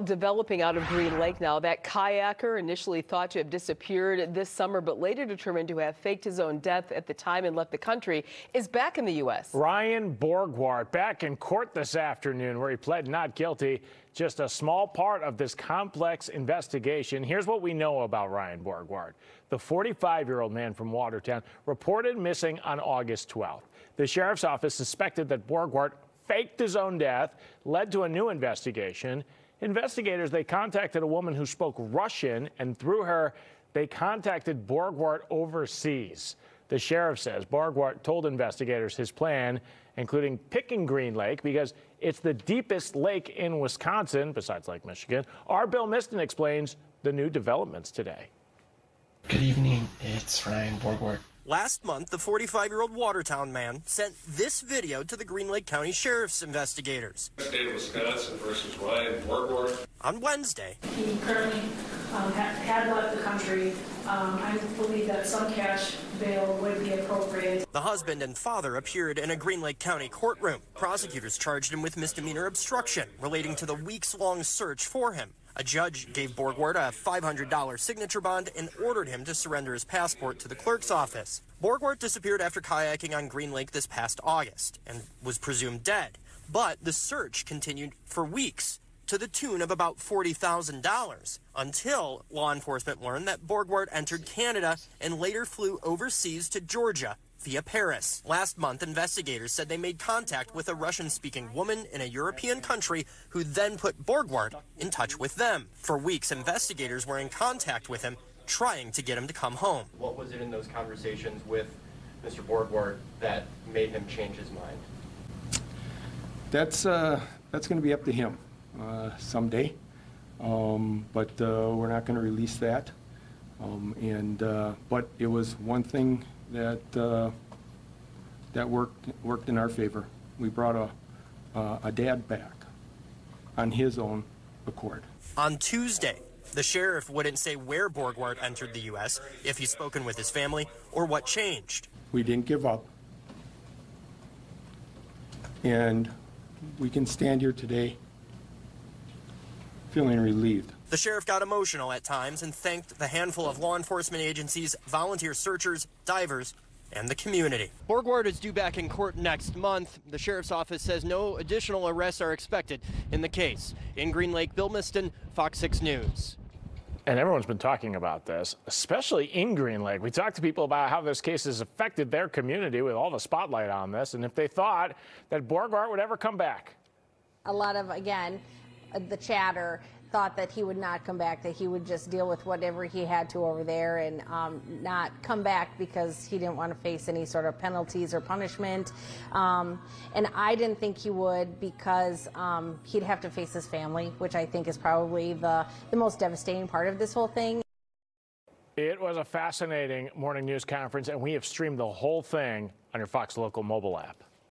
Developing out of Green Lake now, that kayaker initially thought to have disappeared this summer, but later determined to have faked his own death at the time and left the country, is back in the U.S. Ryan Borgwardt back in court this afternoon, where he pled not guilty. Just a small part of this complex investigation. Here's what we know about Ryan Borgwardt. The 45-year-old man from Watertown reported missing on August 12th. The sheriff's office suspected that Borgwardt faked his own death, led to a new investigation. Investigators, they contacted a woman who spoke Russian, and through her, they contacted Borgwardt overseas. The sheriff says Borgwardt told investigators his plan, including picking Green Lake because it's the deepest lake in Wisconsin, besides Lake Michigan. Our Bill Miston explains the new developments today. Good evening, it's Ryan Borgwardt. Last month, the 45-year-old Watertown man sent this video to the Green Lake County Sheriff's investigators. State of Wisconsin versus Ryan Borgwardt. On Wednesday, he currently had left the country. I believe that some cash bail would be appropriate. The husband and father appeared in a Green Lake County courtroom. Prosecutors charged him with misdemeanor obstruction relating to the weeks-long search for him. A judge gave Borgwardt a $500 signature bond and ordered him to surrender his passport to the clerk's office. Borgwardt disappeared after kayaking on Green Lake this past August and was presumed dead. But the search continued for weeks, to the tune of about $40,000, until law enforcement learned that Borgwardt entered Canada and later flew overseas to Georgia via Paris. Last month, investigators said they made contact with a Russian-speaking woman in a European country who then put Borgwardt in touch with them. For weeks, investigators were in contact with him, trying to get him to come home. What was it in those conversations with Mr. Borgwardt that made him change his mind? That's going to be up to him someday, but we're not going to release that. But it was one thing that worked in our favor. We brought a dad back on his own accord. On Tuesday, the sheriff wouldn't say where Borgwardt entered the U.S., if he's spoken with his family, or what changed. We didn't give up, and we can stand here today feeling relieved. The sheriff got emotional at times and thanked the handful of law enforcement agencies, volunteer searchers, divers, and the community. Borgwardt is due back in court next month. The sheriff's office says no additional arrests are expected in the case. In Green Lake, Bill Miston, FOX 6 News. And everyone's been talking about this, especially in Green Lake. We talked to people about how this case has affected their community with all the spotlight on this, and if they thought that Borgwardt would ever come back. A lot of, again, the chatter thought that he would not come back, that he would just deal with whatever he had to over there and not come back because he didn't want to face any sort of penalties or punishment. And I didn't think he would because he'd have to face his family, which I think is probably the most devastating part of this whole thing. It was a fascinating morning news conference, and we have streamed the whole thing on your Fox Local mobile app.